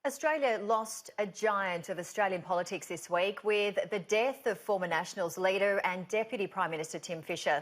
Australia lost a giant of Australian politics this week with the death of former Nationals leader and Deputy Prime Minister Tim Fischer,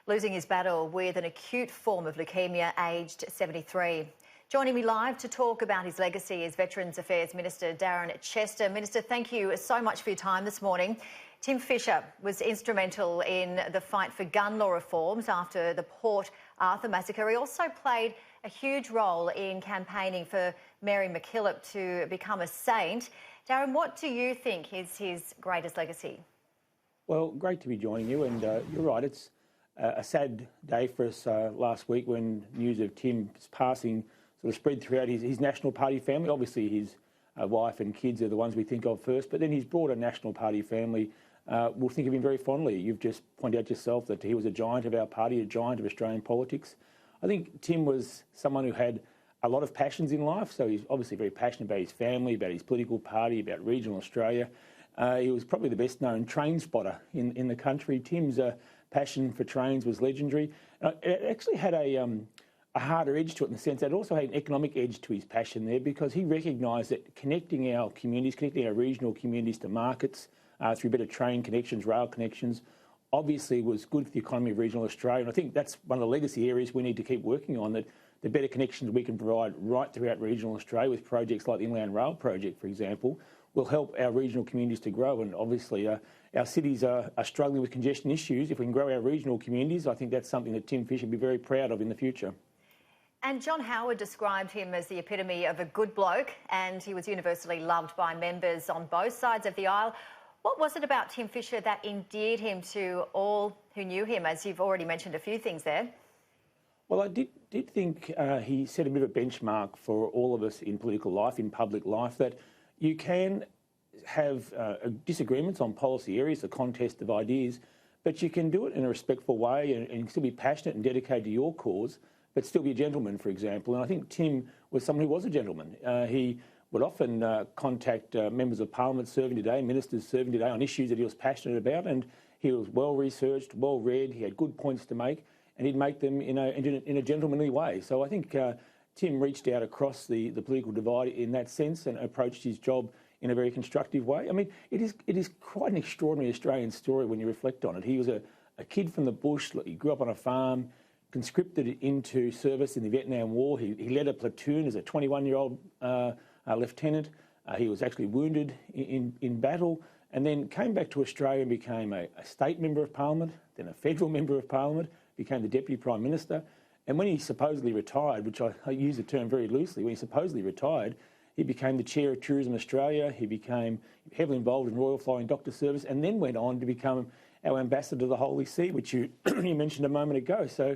losing his battle with an acute form of leukaemia aged 73. Joining me live to talk about his legacy is Veterans Affairs Minister Darren Chester. Minister, thank you so much for your time this morning. Tim Fischer was instrumental in the fight for gun law reforms after the Port Arthur massacre. He also played a huge role in campaigning for Mary MacKillop to become a saint. Darren, what do you think is his greatest legacy? Well, great to be joining you, and you're right, it's a sad day for us last week when news of Tim's passing sort of spread throughout his National Party family. Obviously his wife and kids are the ones we think of first, but then his broader National Party family will think of him very fondly. You've just pointed out yourself that he was a giant of our party, a giant of Australian politics. I think Tim was someone who had a lot of passions in life, so he's obviously very passionate about his family, about his political party, about regional Australia. He was probably the best known train spotter in the country. Tim's passion for trains was legendary. It actually had a harder edge to it in the sense that it also had an economic edge to his passion there, because he recognised that connecting our communities, connecting our regional communities to markets through better train connections, rail connections, obviously was good for the economy of regional Australia. And I think that's one of the legacy areas we need to keep working on, that the better connections we can provide right throughout regional Australia with projects like the Inland Rail project, for example, will help our regional communities to grow. And obviously our cities are struggling with congestion issues. If we can grow our regional communities, I think that's something that Tim Fischer will be very proud of in the future. And John Howard described him as the epitome of a good bloke, and he was universally loved by members on both sides of the aisle. What was it about Tim Fischer that endeared him to all who knew him, as you've already mentioned a few things there? Well, I did think he set a bit of a benchmark for all of us in political life, in public life, that you can have disagreements on policy areas, a contest of ideas, but you can do it in a respectful way and still be passionate and dedicated to your cause, but still be a gentleman, for example. And I think Tim was someone who was a gentleman. He would often contact members of parliament serving today, ministers serving today on issues that he was passionate about, and he was well researched, well read, he had good points to make, and he'd make them in a gentlemanly way. So I think Tim reached out across the political divide in that sense and approached his job in a very constructive way. I mean, it is quite an extraordinary Australian story when you reflect on it. He was a kid from the bush. He grew up on a farm, conscripted into service in the Vietnam War. He led a platoon as a 21-year-old lieutenant. He was actually wounded in battle, and then came back to Australia and became a state member of parliament, then a federal member of parliament, became the Deputy Prime Minister. And when he supposedly retired, which I use the term very loosely, when he supposedly retired, he became the Chair of Tourism Australia. He became heavily involved in Royal Flying Doctor Service, and then went on to become our ambassador to the Holy See, which you mentioned a moment ago. So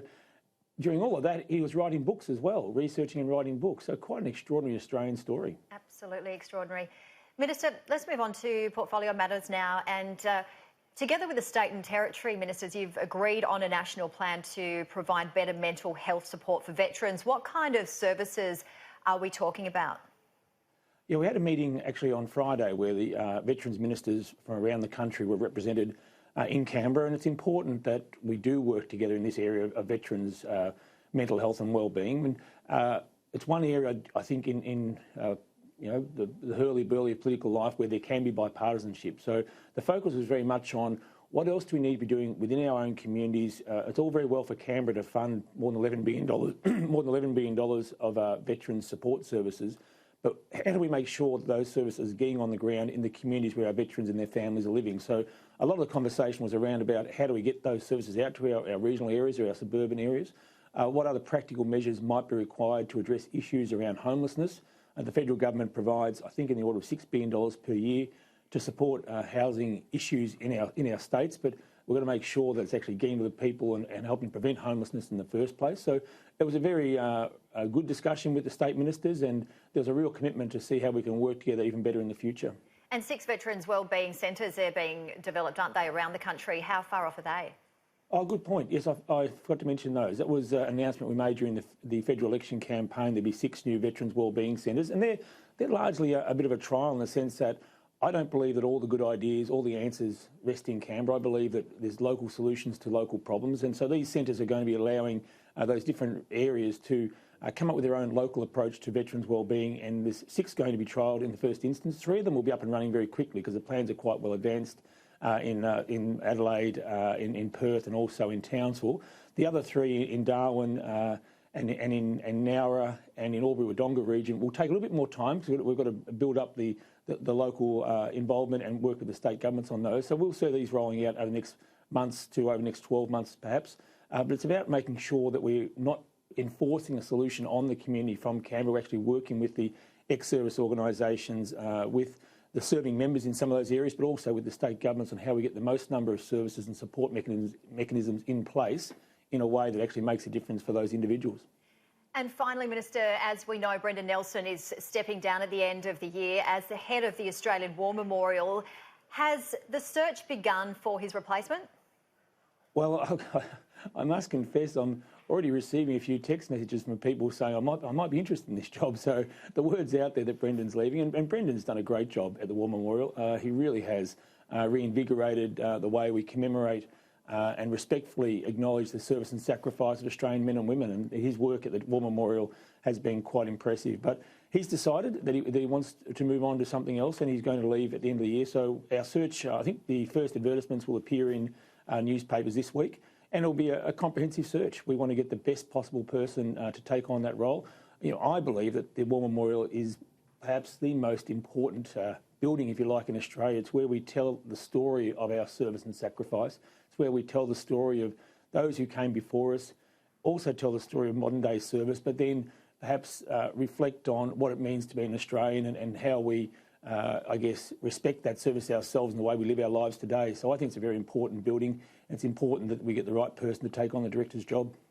during all of that, he was writing books as well, researching and writing books. So quite an extraordinary Australian story. Absolutely extraordinary. Minister, let's move on to portfolio matters now. And together with the state and territory ministers, you've agreed on a national plan to provide better mental health support for veterans. What kind of services are we talking about? Yeah, we had a meeting actually on Friday where the veterans ministers from around the country were represented in Canberra, and it's important that we do work together in this area of veterans' mental health and wellbeing. It's one area, I think, in the hurly-burly of political life where there can be bipartisanship. So the focus was very much on what else do we need to be doing within our own communities. It's all very well for Canberra to fund more than $11 billion of veterans support services, but how do we make sure that those services are getting on the ground in the communities where our veterans and their families are living? So a lot of the conversation was around about how do we get those services out to our regional areas or our suburban areas? What other practical measures might be required to address issues around homelessness? The federal government provides, I think, in the order of $6 billion per year to support housing issues in our states, but we've got to make sure that it's actually getting to the people and helping prevent homelessness in the first place. So it was a very good discussion with the state ministers, and there was a real commitment to see how we can work together even better in the future. And 6 veterans wellbeing centres are being developed, aren't they, around the country? How far off are they? Oh, good point. Yes, I forgot to mention those. That was an announcement we made during the federal election campaign. There'd be 6 new veterans wellbeing centres, and they're largely a bit of a trial in the sense that I don't believe that all the good ideas, all the answers rest in Canberra. I believe that there's local solutions to local problems, and so these centres are going to be allowing those different areas to come up with their own local approach to veterans' wellbeing, and there's 6 going to be trialled in the first instance. 3 of them will be up and running very quickly because the plans are quite well advanced in Adelaide, in Perth, and also in Townsville. The other 3 in Darwin and in Nowra and in Albury-Wodonga region will take a little bit more time because we've got to build up the local involvement and work with the state governments on those. So we'll see these rolling out over the next months to over the next 12 months perhaps. But it's about making sure that we're not enforcing a solution on the community from Canberra. We're actually working with the ex-service organisations, with the serving members in some of those areas, but also with the state governments on how we get the most number of services and support mechanisms in place in a way that actually makes a difference for those individuals. And finally, Minister, as we know, Brendan Nelson is stepping down at the end of the year as the head of the Australian War Memorial. Has the search begun for his replacement? Well, I must confess I'm already receiving a few text messages from people saying I might be interested in this job. So the word's out there that Brendan's leaving, and Brendan's done a great job at the War Memorial. He really has reinvigorated the way we commemorate and respectfully acknowledge the service and sacrifice of Australian men and women. And his work at the War Memorial has been quite impressive. But he's decided that he wants to move on to something else, and he's going to leave at the end of the year. So our search, I think the first advertisements will appear in newspapers this week, and it'll be a comprehensive search. We want to get the best possible person to take on that role. You know, I believe that the War Memorial is perhaps the most important building, if you like, in Australia. It's where we tell the story of our service and sacrifice. It's where we tell the story of those who came before us, also tell the story of modern day service, but then perhaps reflect on what it means to be an Australian and how we, I guess, respect that service ourselves and the way we live our lives today. So I think it's a very important building. It's important that we get the right person to take on the director's job.